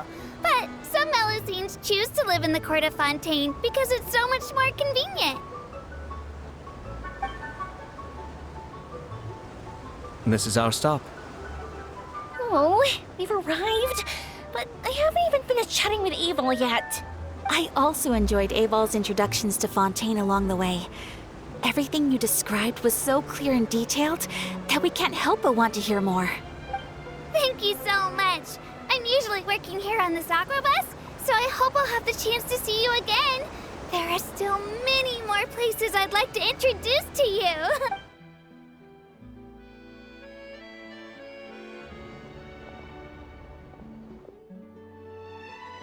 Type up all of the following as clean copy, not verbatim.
cool. But some Melusines choose to live in the court of Fontaine because it's so much more convenient. This is our stop. Oh, we've arrived. But I haven't even finished chatting with Abel yet. I also enjoyed Aval's introductions to Fontaine along the way. Everything you described was so clear and detailed that we can't help but want to hear more. Thank you so much. I'm usually working here on this aqua bus, so I hope I'll have the chance to see you again. There are still many more places I'd like to introduce to you.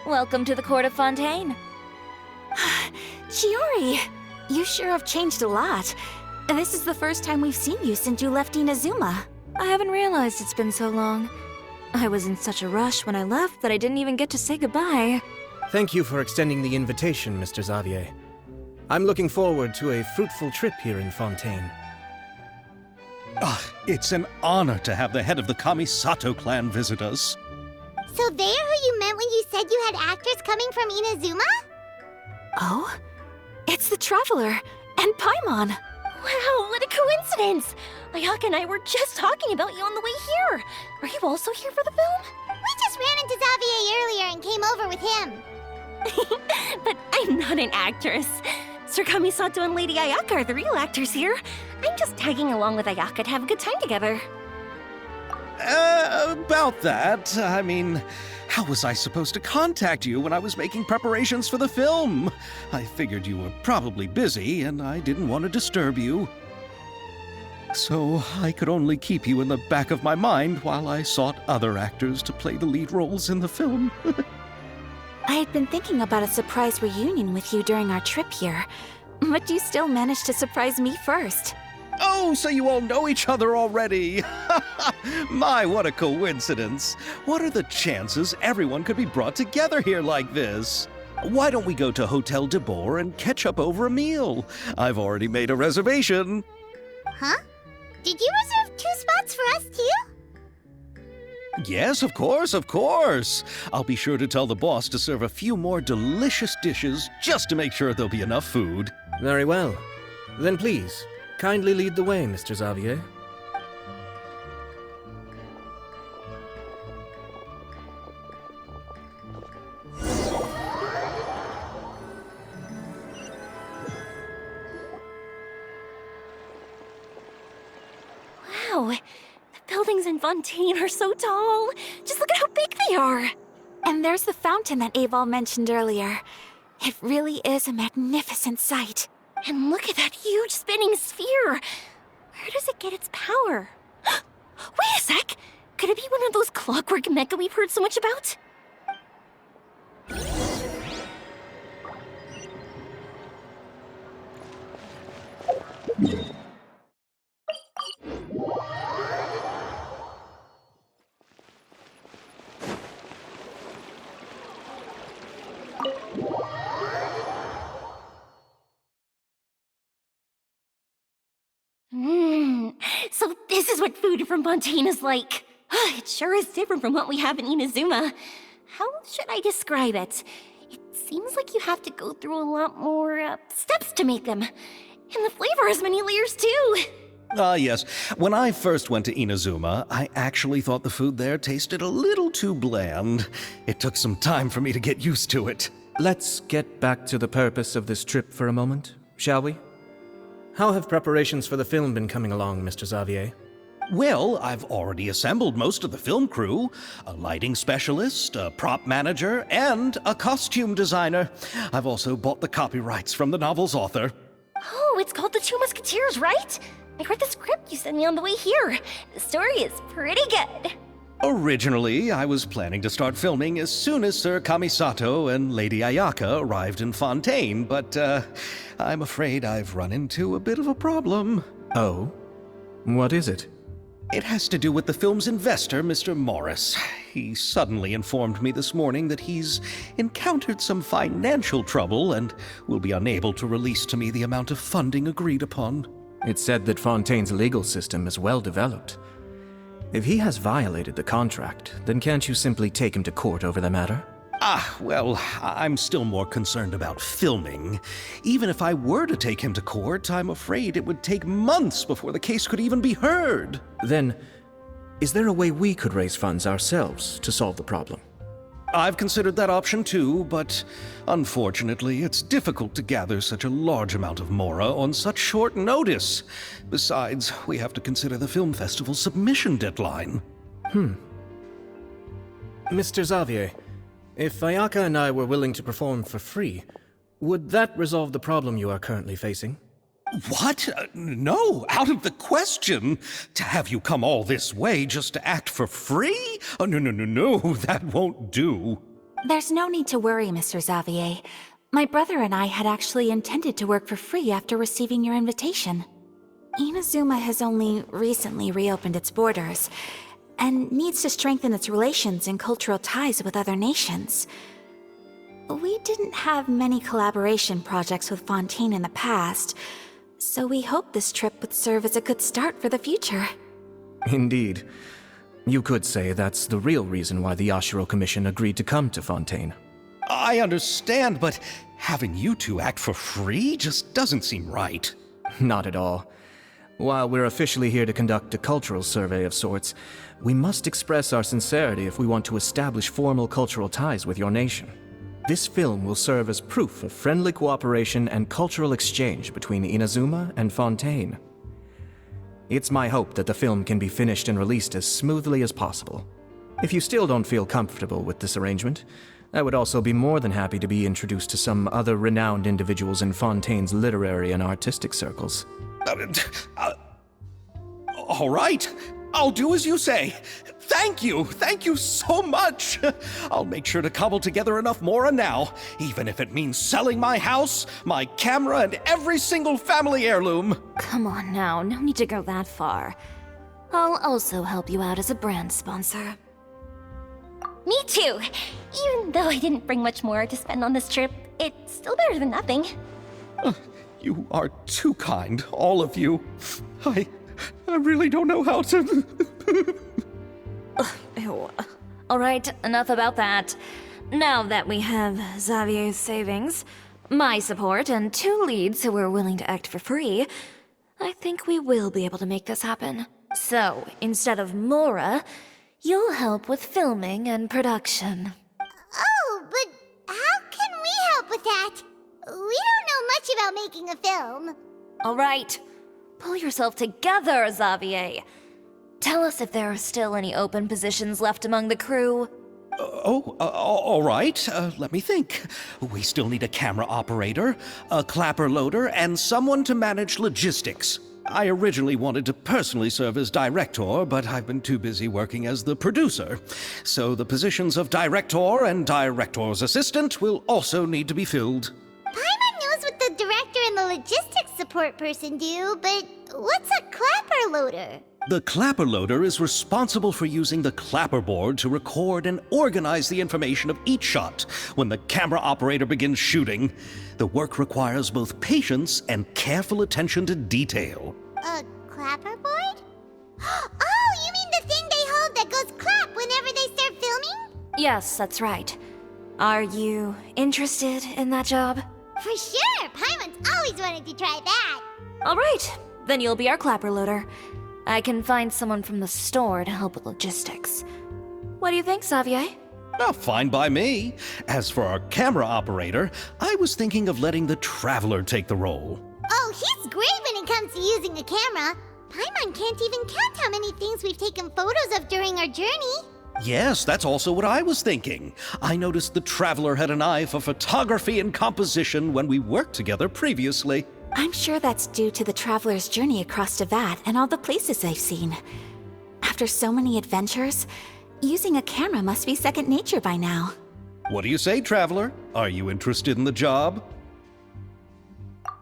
Welcome to the court of Fontaine. Chiori, you sure have changed a lot. This is the first time we've seen you since you left Inazuma. I haven't realized it's been so long. I was in such a rush when I left that I didn't even get to say goodbye. Thank you for extending the invitation, Mr. Xavier. I'm looking forward to a fruitful trip here in Fontaine. It's an honor to have the head of the Kamisato clan visit us. So they're who you meant when you said you had actors coming from Inazuma? Oh? It's the Traveler and Paimon. Wow, what a coincidence! Ayaka and I were just talking about you on the way here. Are you also here for the film? We just ran into Xavier earlier and came over with him. But I'm not an actress. Sir Kamisato and Lady Ayaka are the real actors here. I'm just tagging along with Ayaka to have a good time together. About that, I mean, how was I supposed to contact you when I was making preparations for the film? I figured you were probably busy, and I didn't want to disturb you. So I could only keep you in the back of my mind while I sought other actors to play the lead roles in the film. I had been thinking about a surprise reunion with you during our trip here, but you still managed to surprise me first. Oh, so you all know each other already! My, what a coincidence! What are the chances everyone could be brought together here like this? Why don't we go to Hotel de Boer and catch up over a meal? I've already made a reservation. Huh? Did you reserve 2 spots for us too? Yes, of course, of course. I'll be sure to tell the boss to serve a few more delicious dishes just to make sure there'll be enough food. Very well. Then please, kindly lead the way, Mr. Xavier. Wow, the buildings in Fontaine are so tall. Just look at how big they are. And there's the fountain that Aval mentioned earlier. It really is a magnificent sight. And look at that huge spinning sphere. Where does it get its power? Wait a sec! Could it be one of those clockwork mecha we've heard so much about? So this is what food from Fontaine is like. It sure is different from what we have in Inazuma. How should I describe it? It seems like you have to go through a lot more steps to make them. And the flavor has many layers too. Yes. When I first went to Inazuma, I actually thought the food there tasted a little too bland. It took some time for me to get used to it. Let's get back to the purpose of this trip for a moment, shall we? How have preparations for the film been coming along, Mr. Xavier? Well, I've already assembled most of the film crew. A lighting specialist, a prop manager, and a costume designer. I've also bought the copyrights from the novel's author. Oh, it's called The Two Musketeers, right? I read the script you sent me on the way here. The story is pretty good. Originally, I was planning to start filming as soon as Sir Kamisato and Lady Ayaka arrived in Fontaine, but I'm afraid I've run into a bit of a problem. Oh? What is it? It has to do with the film's investor, Mr. Morris. He suddenly informed me this morning that he's encountered some financial trouble and will be unable to release to me the amount of funding agreed upon. It's said that Fontaine's legal system is well developed. If he has violated the contract, then can't you simply take him to court over the matter? Well, I'm still more concerned about filming. Even if I were to take him to court, I'm afraid it would take months before the case could even be heard. Then, is there a way we could raise funds ourselves to solve the problem? I've considered that option too, but unfortunately, it's difficult to gather such a large amount of mora on such short notice. Besides, we have to consider the film festival's submission deadline. Mr. Xavier, if Ayaka and I were willing to perform for free, would that resolve the problem you are currently facing? What? No, out of the question. To have you come all this way just to act for free? Oh, no, that won't do. There's no need to worry, Mr. Xavier. My brother and I had actually intended to work for free after receiving your invitation. Inazuma has only recently reopened its borders, and needs to strengthen its relations and cultural ties with other nations. We didn't have many collaboration projects with Fontaine in the past, so we hoped this trip would serve as a good start for the future. Indeed. You could say that's the real reason why the Yashiro Commission agreed to come to Fontaine. I understand, but having you two act for free just doesn't seem right. Not at all. While we're officially here to conduct a cultural survey of sorts, we must express our sincerity if we want to establish formal cultural ties with your nation. This film will serve as proof of friendly cooperation and cultural exchange between Inazuma and Fontaine. It's my hope that the film can be finished and released as smoothly as possible. If you still don't feel comfortable with this arrangement, I would also be more than happy to be introduced to some other renowned individuals in Fontaine's literary and artistic circles. All right, I'll do as you say. Thank you so much. I'll make sure to cobble together enough mora now, even if it means selling my house, my camera, and every single family heirloom. Come on now, no need to go that far. I'll also help you out as a brand sponsor. Me too. Even though I didn't bring much more to spend on this trip, it's still better than nothing. You are too kind, all of you. I really don't know how to... Ew. Alright, enough about that. Now that we have Xavier's savings, my support, and 2 leads who are willing to act for free, I think we will be able to make this happen. So, instead of Mora, you'll help with filming and production. Oh, but how can we help with that? We don't know much about making a film. Alright, pull yourself together, Xavier. Tell us if there are still any open positions left among the crew. All right. Let me think. We still need a camera operator, a clapper loader, and someone to manage logistics. I originally wanted to personally serve as director, but I've been too busy working as the producer. So the positions of director and director's assistant will also need to be filled. Paimon knows what the director and the logistics support person do, but what's a clapper loader? The clapper loader is responsible for using the clapper board to record and organize the information of each shot when the camera operator begins shooting. The work requires both patience and careful attention to detail. A clapper board? Oh, you mean the thing they hold that goes clap whenever they start filming? Yes, that's right. Are you interested in that job? For sure! Paimon's always wanted to try that. Alright, then you'll be our clapper loader. I can find someone from the store to help with logistics. What do you think, Xavier? Oh, fine by me. As for our camera operator, I was thinking of letting the Traveler take the role. Oh, he's great when it comes to using a camera. Paimon can't even count how many things we've taken photos of during our journey. Yes, that's also what I was thinking. I noticed the Traveler had an eye for photography and composition when we worked together previously. I'm sure that's due to the traveler's journey across Teyvat and all the places they've seen. After so many adventures, using a camera must be second nature by now. What do you say, Traveler? Are you interested in the job?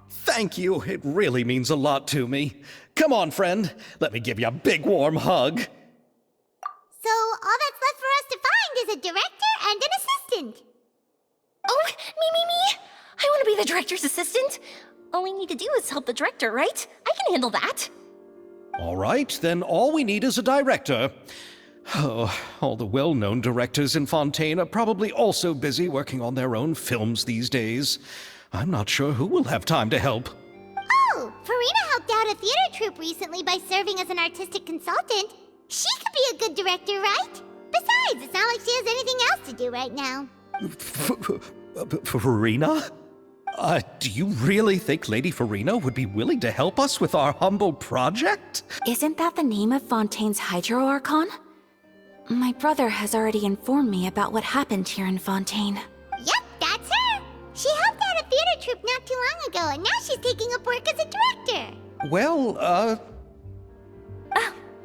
Thank you. It really means a lot to me. Come on, friend. Let me give you a big warm hug. So all that's left for us to find is a director and an assistant. Oh, me! I want to be the director's assistant. All we need to do is help the director, right? I can handle that. All right, then all we need is a director. Oh, all the well-known directors in Fontaine are probably also busy working on their own films these days. I'm not sure who will have time to help. Oh, Farina helped out a theater troupe recently by serving as an artistic consultant. She could be a good director, right? Besides, it's not like she has anything else to do right now. Farina? Do you really think Lady Farina would be willing to help us with our humble project? Isn't that the name of Fontaine's Hydro Archon? My brother has already informed me about what happened here in Fontaine. Yep, that's her. She helped out a theater troupe not too long ago, and now she's taking up work as a director. Well,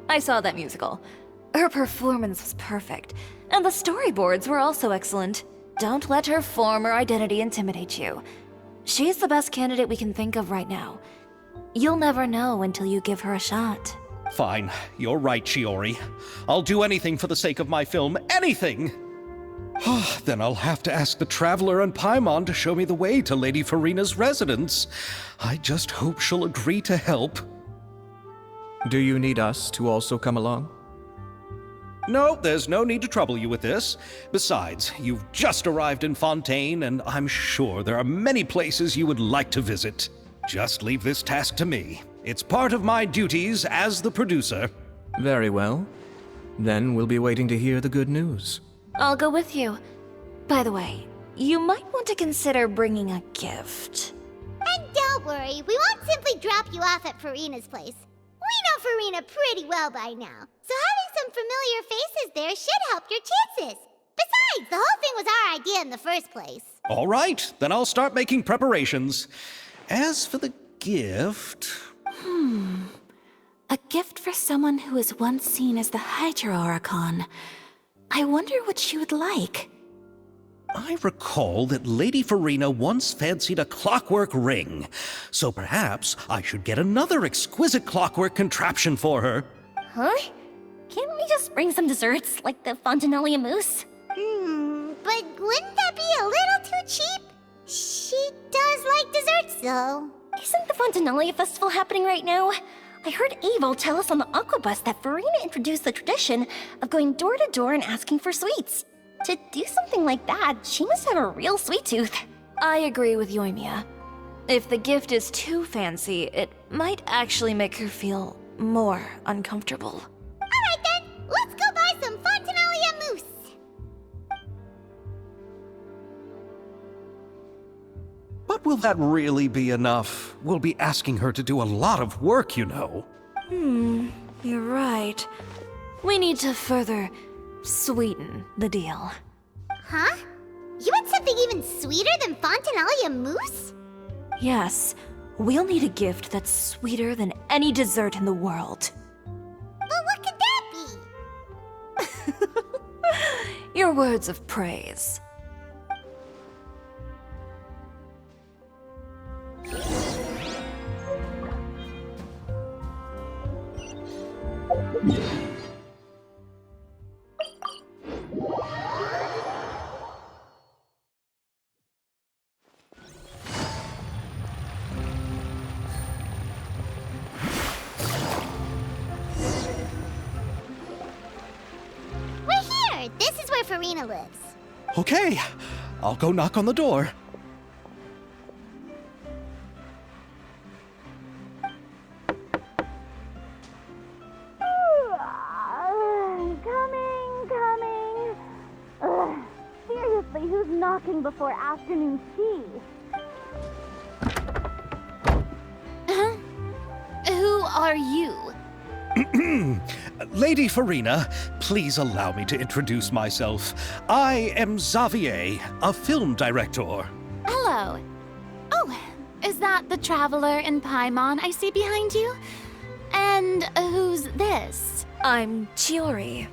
I saw that musical. Her performance was perfect, and the storyboards were also excellent. Don't let her former identity intimidate you. She's the best candidate we can think of right now. You'll never know until you give her a shot. Fine. You're right, Shiori. I'll do anything for the sake of my film. Anything! Then I'll have to ask the Traveler and Paimon to show me the way to Lady Farina's residence. I just hope she'll agree to help. Do you need us to also come along? No, there's no need to trouble you with this. Besides, you've just arrived in Fontaine, and I'm sure there are many places you would like to visit. Just leave this task to me. It's part of my duties as the producer. Very well. Then we'll be waiting to hear the good news. I'll go with you. By the way, you might want to consider bringing a gift. And don't worry, we won't simply drop you off at Farina's place. We know Farina pretty well by now, so having some familiar faces there should help your chances. Besides, the whole thing was our idea in the first place. All right, then I'll start making preparations. As for the gift... A gift for someone who was once seen as the Hydro Archon. I wonder what she would like. I recall that Lady Farina once fancied a clockwork ring, so perhaps I should get another exquisite clockwork contraption for her. Huh? Can't we just bring some desserts, like the Fontinalia mousse? But wouldn't that be a little too cheap? She does like desserts, though. Isn't the Fontinalia festival happening right now? I heard Abel tell us on the Aquabus that Farina introduced the tradition of going door to door and asking for sweets. To do something like that, she must have a real sweet tooth. I agree with Yoimiya. If the gift is too fancy, it might actually make her feel more uncomfortable. Alright then, let's go buy some Fontinalia mousse. But will that really be enough? We'll be asking her to do a lot of work, you know. You're right. We need to further sweeten the deal. Huh? You want something even sweeter than Fontinalia mousse? Yes, we'll need a gift that's sweeter than any dessert in the world. But what could that be? Your words of praise. We're here! This is where Farina lives. Okay, I'll go knock on the door. Coming. Ugh, seriously, who's knocking before afternoon tea? Who are you? Lady Farina, please allow me to introduce myself. I am Xavier, a film director. Hello. Oh, is that the Traveler and Paimon I see behind you? And who's this? I'm Chiori.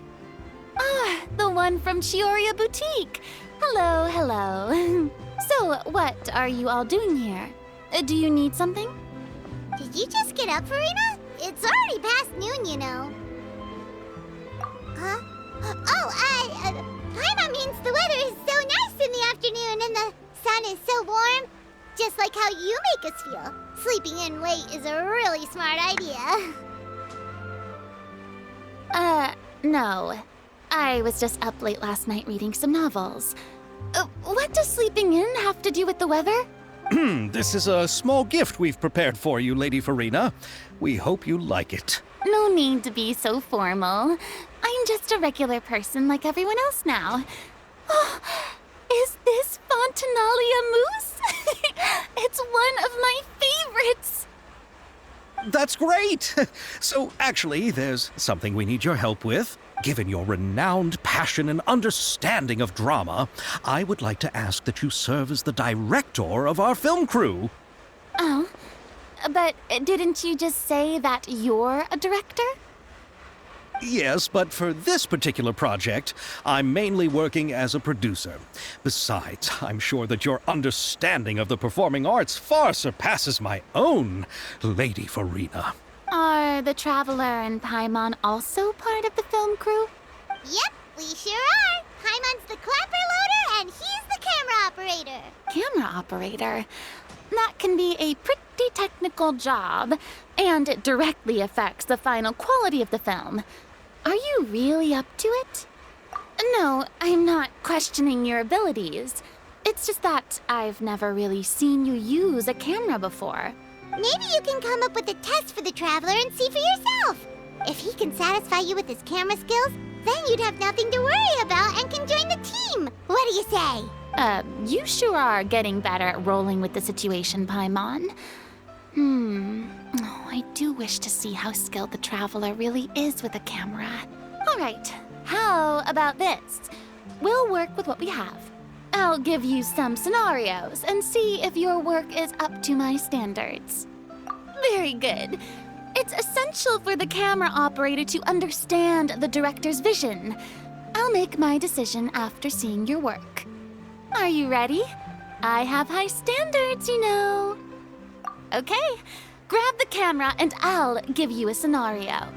Ah, the one from Chioria Boutique. Hello. So, what are you all doing here? Do you need something? Did you just get up, Farina? It's already past noon, you know. Huh? Paimon means the weather is so nice in the afternoon and the sun is so warm. Just like how you make us feel. Sleeping in late is a really smart idea. No. I was just up late last night reading some novels. What does sleeping in have to do with the weather? This is a small gift we've prepared for you, Lady Farina. We hope you like it. No need to be so formal. I'm just a regular person like everyone else now. Oh, is this Fontinalia mousse? It's one of my favorites. That's great! So, actually, there's something we need your help with. Given your renowned passion and understanding of drama, I would like to ask that you serve as the director of our film crew. Oh, but didn't you just say that you're a director? Yes, but for this particular project, I'm mainly working as a producer. Besides, I'm sure that your understanding of the performing arts far surpasses my own, Lady Farina. Are the Traveler and Paimon also part of the film crew? Yep, we sure are. Paimon's the clapper loader, and he's the camera operator. Camera operator? That can be a pretty technical job, and it directly affects the final quality of the film. Are you really up to it? No, I'm not questioning your abilities. It's just that I've never really seen you use a camera before. Maybe you can come up with a test for the Traveler and see for yourself. If he can satisfy you with his camera skills, then you'd have nothing to worry about and can join the team. What do you say? You sure are getting better at rolling with the situation, Paimon. Oh, I do wish to see how skilled the Traveler really is with a camera. All right, how about this? We'll work with what we have. I'll give you some scenarios and see if your work is up to my standards. Very good. It's essential for the camera operator to understand the director's vision. I'll make my decision after seeing your work. Are you ready? I have high standards, you know. Okay, grab the camera and I'll give you a scenario.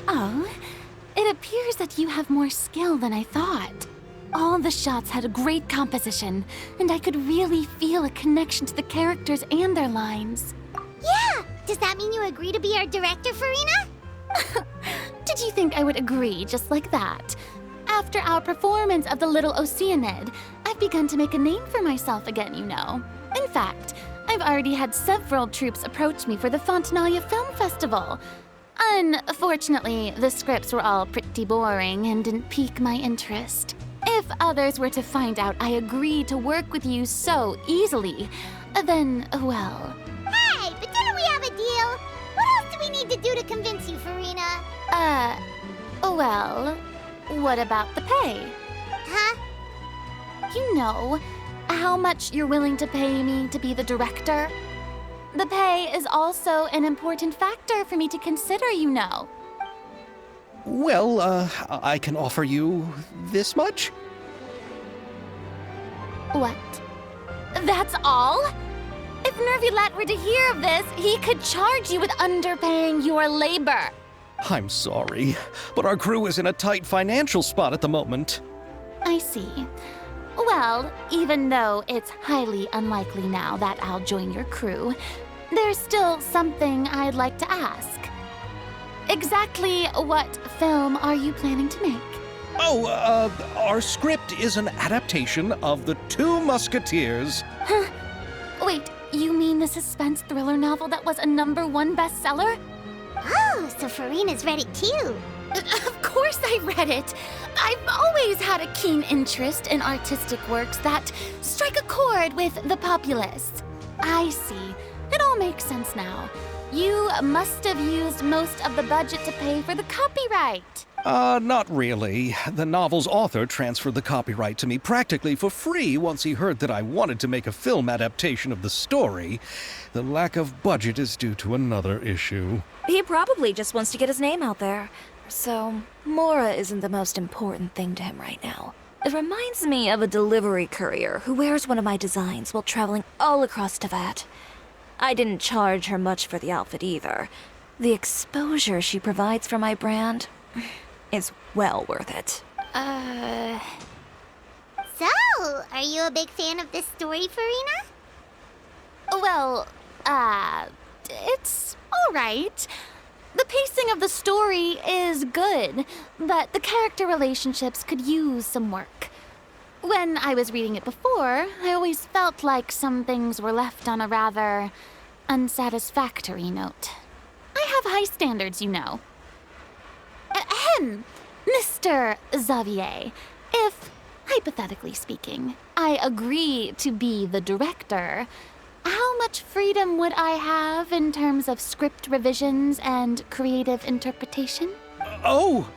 Oh, it appears that you have more skill than I thought. All the shots had a great composition, and I could really feel a connection to the characters and their lines. Yeah! Does that mean you agree to be our director, Farina? Did you think I would agree just like that? After our performance of The Little Oceanid, I've begun to make a name for myself again, you know. In fact, I've already had several troops approach me for the Fontanalia Film Festival. Unfortunately, the scripts were all pretty boring and didn't pique my interest. If others were to find out I agreed to work with you so easily, then, well... Hey, but didn't we have a deal? What else do we need to do to convince you, Farina? Well, what about the pay? Huh? You know, how much you're willing to pay me to be the director? The pay is also an important factor for me to consider, you know. Well, I can offer you this much? What? That's all? If Nervilat were to hear of this, he could charge you with underpaying your labor. I'm sorry, but our crew is in a tight financial spot at the moment. I see. Well, even though it's highly unlikely now that I'll join your crew, there's still something I'd like to ask. Exactly what film are you planning to make? Oh, our script is an adaptation of The Two Musketeers. Huh? Wait, you mean the suspense thriller novel that was a #1 bestseller? Oh, so Farina's read it too. Of course I read it. I've always had a keen interest in artistic works that strike a chord with the populace. I see. It all makes sense now. You must have used most of the budget to pay for the copyright. Not really. The novel's author transferred the copyright to me practically for free once he heard that I wanted to make a film adaptation of the story. The lack of budget is due to another issue. He probably just wants to get his name out there. So, Mora isn't the most important thing to him right now. It reminds me of a delivery courier who wears one of my designs while traveling all across Teyvat. I didn't charge her much for the outfit either. The exposure she provides for my brand is well worth it. So, are you a big fan of this story, Farina? Well, it's all right. The pacing of the story is good, but the character relationships could use some work. When I was reading it before, I always felt like some things were left on a rather unsatisfactory note. I have high standards, you know. Ahem, Mr. Xavier, if, hypothetically speaking, I agree to be the director, how much freedom would I have in terms of script revisions and creative interpretation? Oh,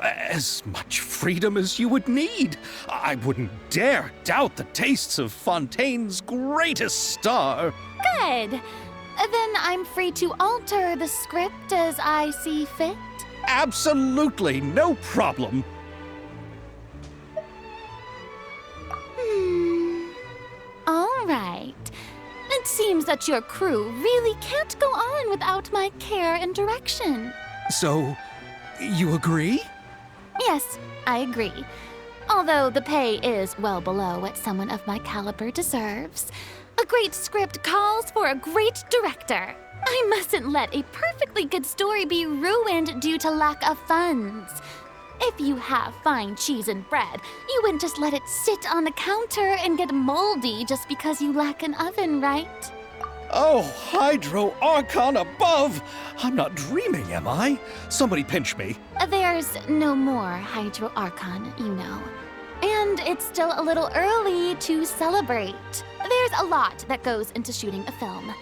as much freedom as you would need. I wouldn't dare doubt the tastes of Fontaine's greatest star. Good. Then I'm free to alter the script as I see fit. Absolutely, no problem. All right. It seems that your crew really can't go on without my care and direction. So, you agree? Yes, I agree. Although the pay is well below what someone of my caliber deserves. A great script calls for a great director. I mustn't let a perfectly good story be ruined due to lack of funds. If you have fine cheese and bread, you wouldn't just let it sit on the counter and get moldy just because you lack an oven, right? Oh, Hydro Archon above! I'm not dreaming, am I? Somebody pinch me. There's no more Hydro Archon, you know. And it's still a little early to celebrate. There's a lot that goes into shooting a film.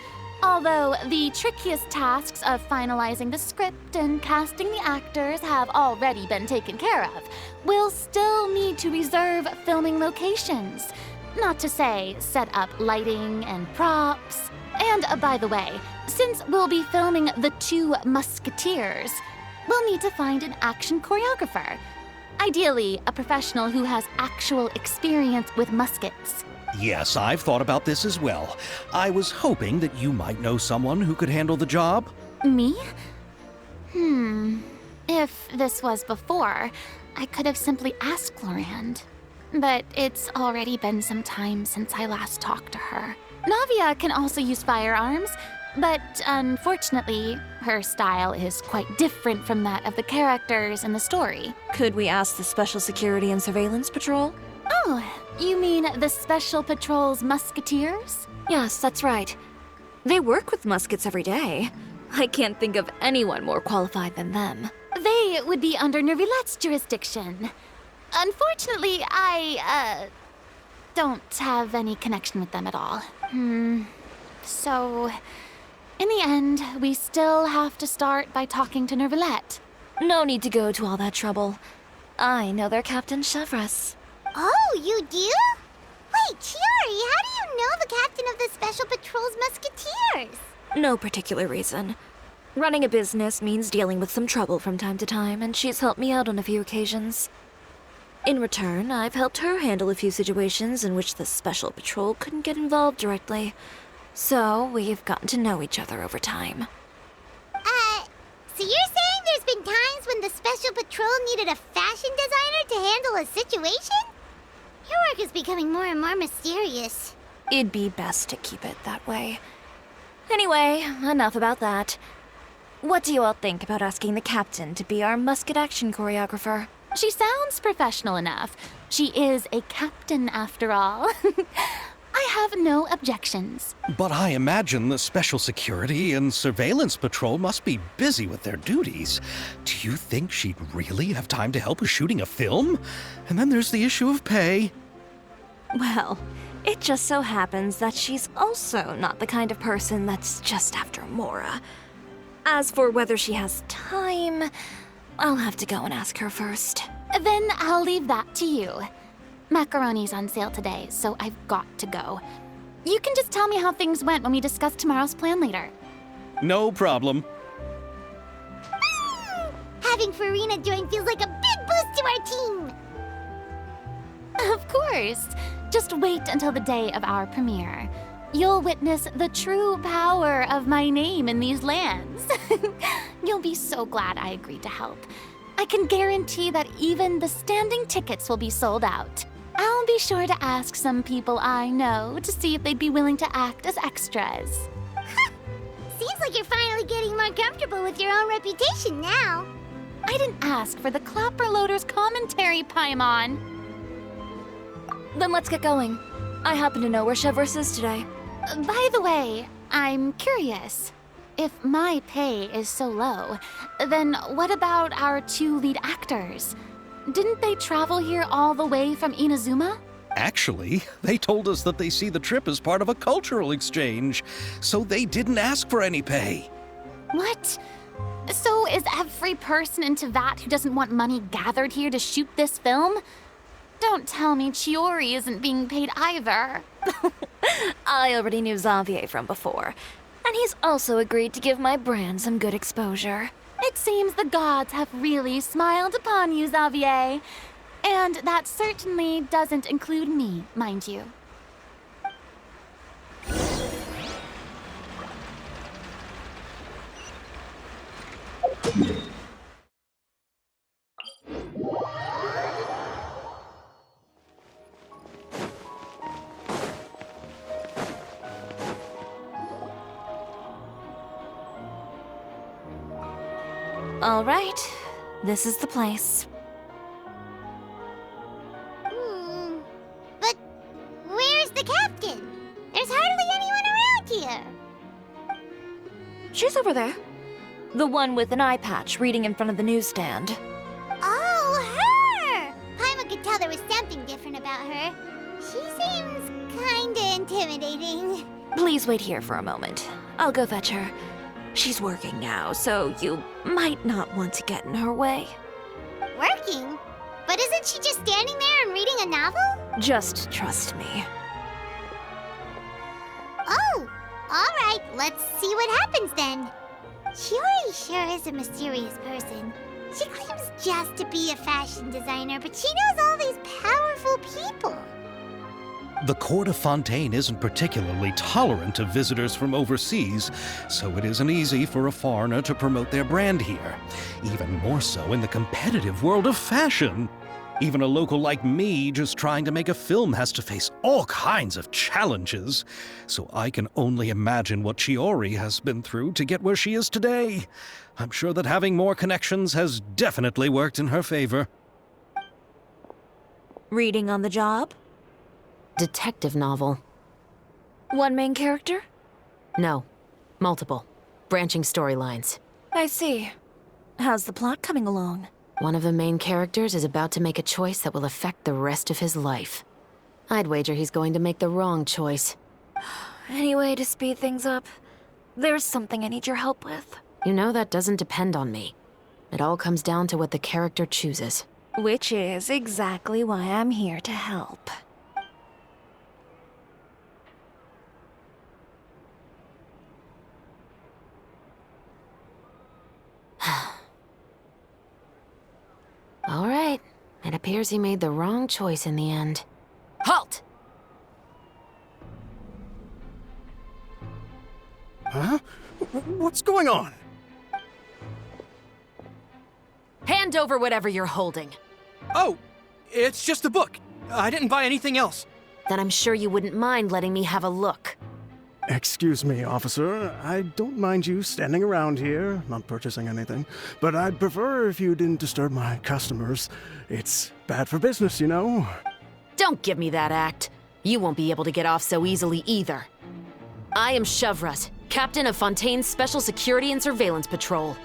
Although the trickiest tasks of finalizing the script and casting the actors have already been taken care of, we'll still need to reserve filming locations. Not to say set up lighting and props. And by the way, since we'll be filming The Two Musketeers, we'll need to find an action choreographer. Ideally, a professional who has actual experience with muskets. Yes, I've thought about this as well. I was hoping that you might know someone who could handle the job. Me? If this was before, I could have simply asked Glorand. But it's already been some time since I last talked to her. Navia can also use firearms, but unfortunately, her style is quite different from that of the characters in the story. Could we ask the Special Security and Surveillance Patrol? Oh, you mean the Special Patrol's musketeers? Yes, that's right. They work with muskets every day. I can't think of anyone more qualified than them. They would be under Nervilette's jurisdiction. Unfortunately, I don't have any connection with them at all. So, in the end, we still have to start by talking to Nervilette. No need to go to all that trouble. I know their Captain Chevres. Oh, you do? Wait, Chiori, how do you know the captain of the Special Patrol's musketeers? No particular reason. Running a business means dealing with some trouble from time to time, and she's helped me out on a few occasions. In return, I've helped her handle a few situations in which the Special Patrol couldn't get involved directly. So, we've gotten to know each other over time. So you're saying there's been times when the Special Patrol needed a fashion designer to handle a situation? Your work is becoming more and more mysterious. It'd be best to keep it that way. Anyway, enough about that. What do you all think about asking the captain to be our musket action choreographer? She sounds professional enough. She is a captain, after all. I have no objections. But I imagine the Special Security and Surveillance Patrol must be busy with their duties. Do you think she'd really have time to help with shooting a film? And then there's the issue of pay. Well, it just so happens that she's also not the kind of person that's just after Mora. As for whether she has time, I'll have to go and ask her first. Then I'll leave that to you. Macaroni's on sale today, so I've got to go. You can just tell me how things went when we discuss tomorrow's plan later. No problem. Having Farina join feels like a big boost to our team. Of course. Just wait until the day of our premiere. You'll witness the true power of my name in these lands. You'll be so glad I agreed to help. I can guarantee that even the standing tickets will be sold out. I'll be sure to ask some people I know to see if they'd be willing to act as extras. Seems like you're finally getting more comfortable with your own reputation now. I didn't ask for the Clapper Loader's commentary, Paimon. Then let's get going. I happen to know where Chevres is today. By the way, I'm curious. If my pay is so low, then what about our two lead actors? Didn't they travel here all the way from Inazuma? Actually, they told us that they see the trip as part of a cultural exchange, so they didn't ask for any pay. What? So is every person in Tevat who doesn't want money gathered here to shoot this film? Don't tell me Chiori isn't being paid either. I already knew Xavier from before, and he's also agreed to give my brand some good exposure. It seems the gods have really smiled upon you, Xavier. And that certainly doesn't include me, mind you. All right, this is the place. But where's the captain? There's hardly anyone around here. She's over there. The one with an eye patch reading in front of the newsstand. Oh, her! Paimon could tell there was something different about her. She seems kinda intimidating. Please wait here for a moment. I'll go fetch her. She's working now, so you might not want to get in her way. Working? But isn't she just standing there and reading a novel? Just trust me. Oh, alright, let's see what happens then. Chiori sure is a mysterious person. She claims just to be a fashion designer, but she knows all these powerful people. The court of Fontaine isn't particularly tolerant of visitors from overseas, so it isn't easy for a foreigner to promote their brand here. Even more so in the competitive world of fashion. Even a local like me just trying to make a film has to face all kinds of challenges. So I can only imagine what Chiori has been through to get where she is today. I'm sure that having more connections has definitely worked in her favor. Reading on the job? Detective novel. One main character? No. Multiple. Branching storylines. I see. How's the plot coming along? One of the main characters is about to make a choice that will affect the rest of his life. I'd wager he's going to make the wrong choice. Any way to speed things up? There's something I need your help with. You know that doesn't depend on me. It all comes down to what the character chooses. Which is exactly why I'm here to help. All right. It appears he made the wrong choice in the end. Halt! Huh? What's going on? Hand over whatever you're holding. Oh, it's just a book. I didn't buy anything else. Then I'm sure you wouldn't mind letting me have a look. Excuse me, officer. I don't mind you standing around here, not purchasing anything, but I'd prefer if you didn't disturb my customers. It's bad for business, you know? Don't give me that act. You won't be able to get off so easily either. I am Shavras, captain of Fontaine's Special Security and Surveillance Patrol.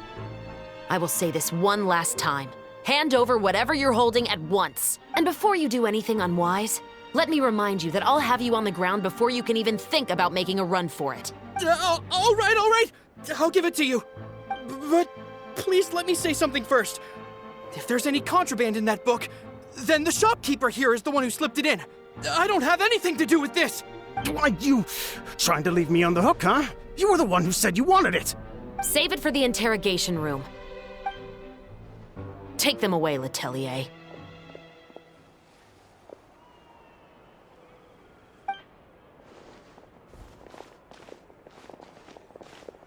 I will say this one last time. Hand over whatever you're holding at once. And before you do anything unwise, let me remind you that I'll have you on the ground before you can even think about making a run for it. All right. I'll give it to you. But please let me say something first. If there's any contraband in that book, then the shopkeeper here is the one who slipped it in. I don't have anything to do with this. Why, you trying to leave me on the hook, huh? You were the one who said you wanted it. Save it for the interrogation room. Take them away, Letelier.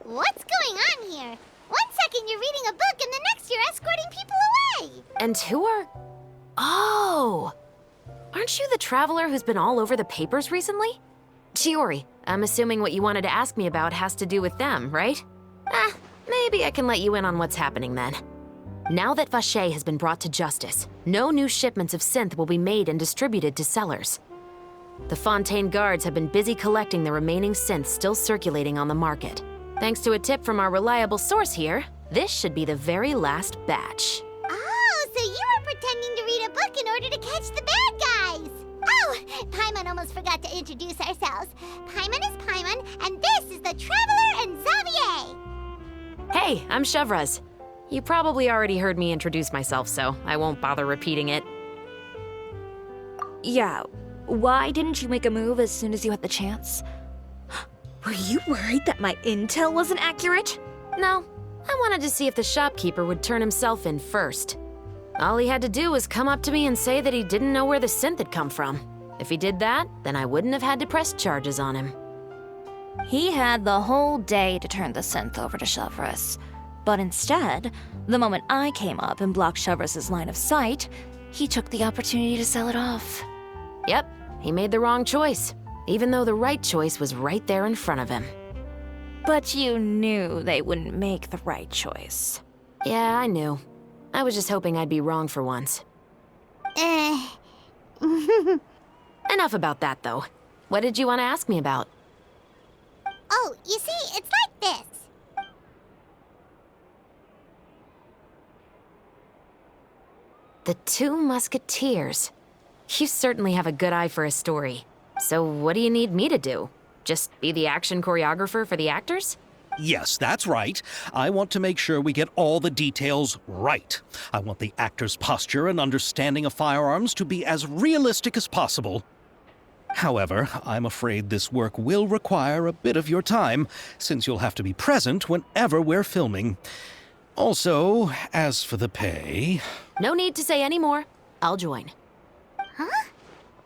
What's going on here? 1 second you're reading a book and the next you're escorting people away! And who are... Oh! Aren't you the traveler who's been all over the papers recently? Chiori, I'm assuming what you wanted to ask me about has to do with them, right? Maybe I can let you in on what's happening then. Now that Vacher has been brought to justice, no new shipments of synth will be made and distributed to sellers. The Fontaine guards have been busy collecting the remaining synths still circulating on the market. Thanks to a tip from our reliable source here, this should be the very last batch. Oh, so you were pretending to read a book in order to catch the bad guys! Oh, Paimon almost forgot to introduce ourselves. Paimon is Paimon, and this is the Traveler and Xavier! Hey, I'm Shavras. You probably already heard me introduce myself, so I won't bother repeating it. Yeah, why didn't you make a move as soon as you had the chance? Were you worried that my intel wasn't accurate? No, I wanted to see if the shopkeeper would turn himself in first. All he had to do was come up to me and say that he didn't know where the synth had come from. If he did that, then I wouldn't have had to press charges on him. He had the whole day to turn the synth over to Shavras. But instead, the moment I came up and blocked Shavras' line of sight, he took the opportunity to sell it off. Yep, he made the wrong choice, even though the right choice was right there in front of him. But you knew they wouldn't make the right choice. Yeah, I knew. I was just hoping I'd be wrong for once. Enough about that, though. What did you want to ask me about? Oh, you see, it's like this. The Two Musketeers. You certainly have a good eye for a story. So what do you need me to do? Just be the action choreographer for the actors? Yes, that's right. I want to make sure we get all the details right. I want the actor's posture and understanding of firearms to be as realistic as possible. However, I'm afraid this work will require a bit of your time, since you'll have to be present whenever we're filming. Also, as for the pay... No need to say any more. I'll join. Huh?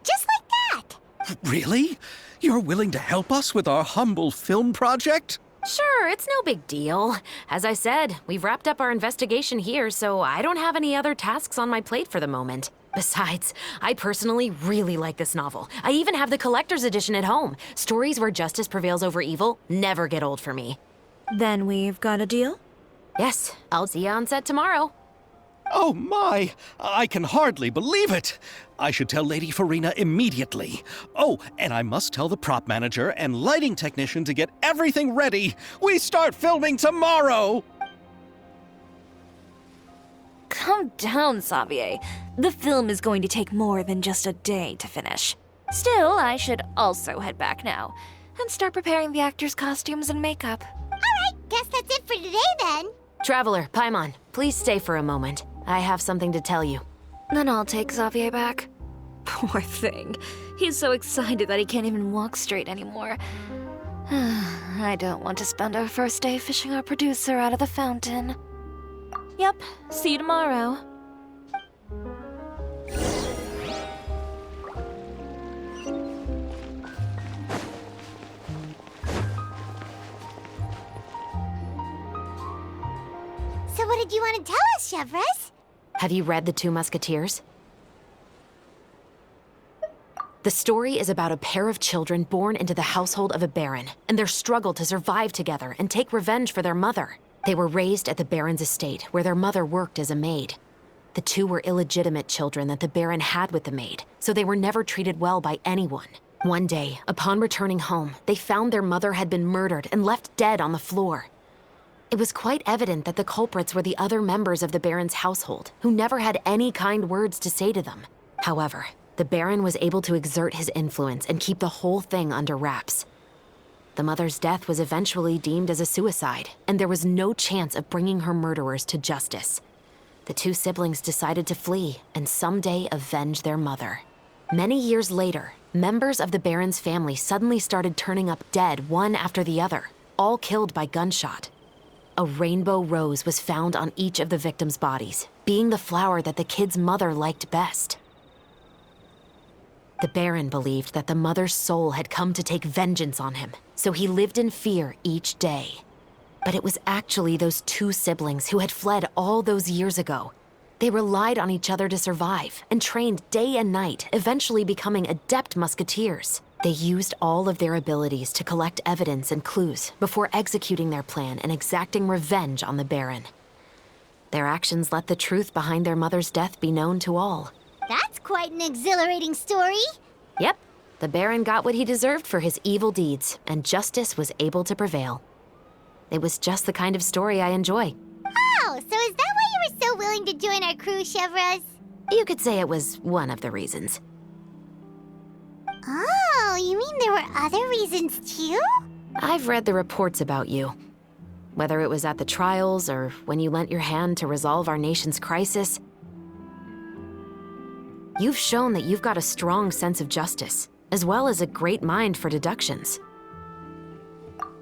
Just like that? Really? You're willing to help us with our humble film project? Sure, it's no big deal. As I said, we've wrapped up our investigation here, so I don't have any other tasks on my plate for the moment. Besides, I personally really like this novel. I even have the collector's edition at home. Stories where justice prevails over evil never get old for me. Then we've got a deal? Yes, I'll see you on set tomorrow. Oh my! I can hardly believe it! I should tell Lady Farina immediately. Oh, and I must tell the prop manager and lighting technician to get everything ready. We start filming tomorrow! Calm down, Xavier. The film is going to take more than just a day to finish. Still, I should also head back now and start preparing the actors' costumes and makeup. Alright, guess that's it for today then. Traveler, Paimon, please stay for a moment. I have something to tell you. Then I'll take Xavier back. Poor thing. He's so excited that he can't even walk straight anymore. I don't want to spend our first day fishing our producer out of the fountain. Yep, see you tomorrow. So what did you want to tell us, Chevres? Have you read The Two Musketeers? The story is about a pair of children born into the household of a baron and their struggle to survive together and take revenge for their mother. They were raised at the baron's estate, where their mother worked as a maid. The two were illegitimate children that the baron had with the maid, so they were never treated well by anyone. One day, upon returning home, they found their mother had been murdered and left dead on the floor. It was quite evident that the culprits were the other members of the baron's household, who never had any kind words to say to them. However, the baron was able to exert his influence and keep the whole thing under wraps. The mother's death was eventually deemed as a suicide, and there was no chance of bringing her murderers to justice. The two siblings decided to flee and someday avenge their mother. Many years later, members of the baron's family suddenly started turning up dead one after the other, all killed by gunshot. A rainbow rose was found on each of the victims' bodies, being the flower that the kid's mother liked best. The Baron believed that the mother's soul had come to take vengeance on him, so he lived in fear each day. But it was actually those two siblings who had fled all those years ago. They relied on each other to survive and trained day and night, eventually becoming adept musketeers. They used all of their abilities to collect evidence and clues before executing their plan and exacting revenge on the Baron. Their actions let the truth behind their mother's death be known to all. That's quite an exhilarating story. Yep, the Baron got what he deserved for his evil deeds, and justice was able to prevail. It was just the kind of story I enjoy. Oh, so is that why you were so willing to join our crew, Chevres? You could say it was one of the reasons. Oh, you mean there were other reasons too? I've read the reports about you. Whether it was at the trials or when you lent your hand to resolve our nation's crisis, you've shown that you've got a strong sense of justice, as well as a great mind for deductions.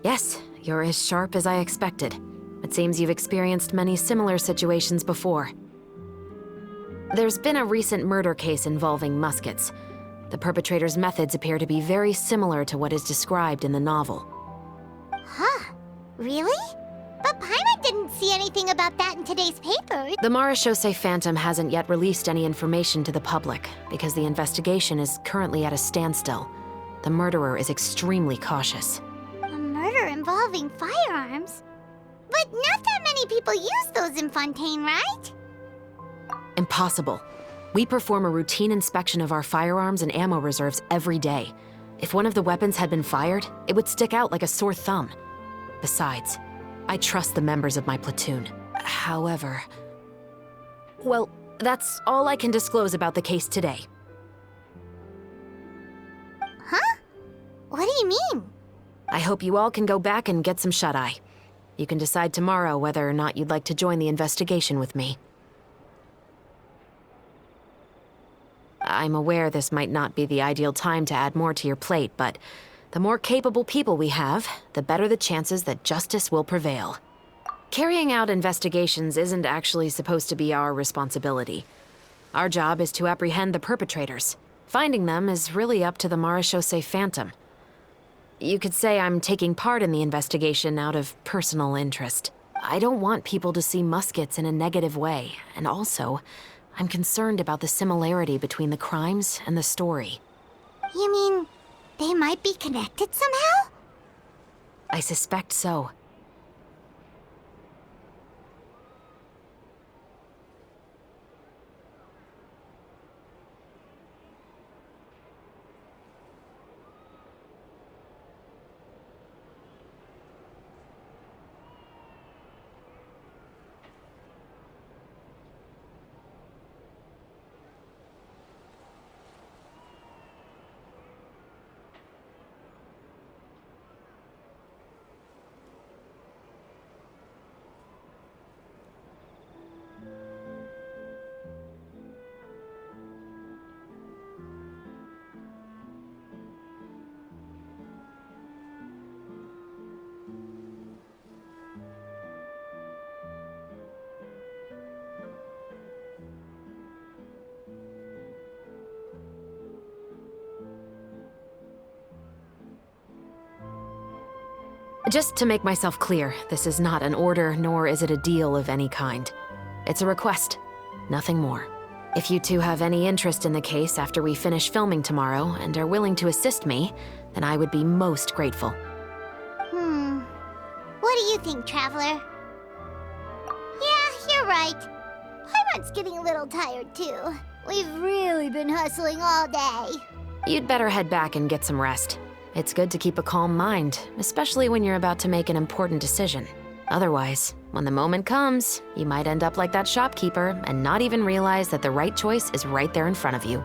Yes, you're as sharp as I expected. It seems you've experienced many similar situations before. There's been a recent murder case involving muskets. The perpetrator's methods appear to be very similar to what is described in the novel. Huh? Really? But Paimon didn't see anything about that in today's paper. The Marechaussee Phantom hasn't yet released any information to the public because the investigation is currently at a standstill. The murderer is extremely cautious. A murder involving firearms? But not that many people use those in Fontaine, right? Impossible. We perform a routine inspection of our firearms and ammo reserves every day. If one of the weapons had been fired, it would stick out like a sore thumb. Besides, I trust the members of my platoon. However... well, that's all I can disclose about the case today. Huh? What do you mean? I hope you all can go back and get some shut-eye. You can decide tomorrow whether or not you'd like to join the investigation with me. I'm aware this might not be the ideal time to add more to your plate, but the more capable people we have, the better the chances that justice will prevail. Carrying out investigations isn't actually supposed to be our responsibility. Our job is to apprehend the perpetrators. Finding them is really up to the Marechaussee Phantom. You could say I'm taking part in the investigation out of personal interest. I don't want people to see muskets in a negative way, and also, I'm concerned about the similarity between the crimes and the story. You mean they might be connected somehow? I suspect so. Just to make myself clear, this is not an order, nor is it a deal of any kind. It's a request, nothing more. If you two have any interest in the case after we finish filming tomorrow and are willing to assist me, then I would be most grateful. What do you think, Traveler? Yeah, you're right. Paimon's getting a little tired, too. We've really been hustling all day. You'd better head back and get some rest. It's good to keep a calm mind, especially when you're about to make an important decision. Otherwise, when the moment comes, you might end up like that shopkeeper and not even realize that the right choice is right there in front of you.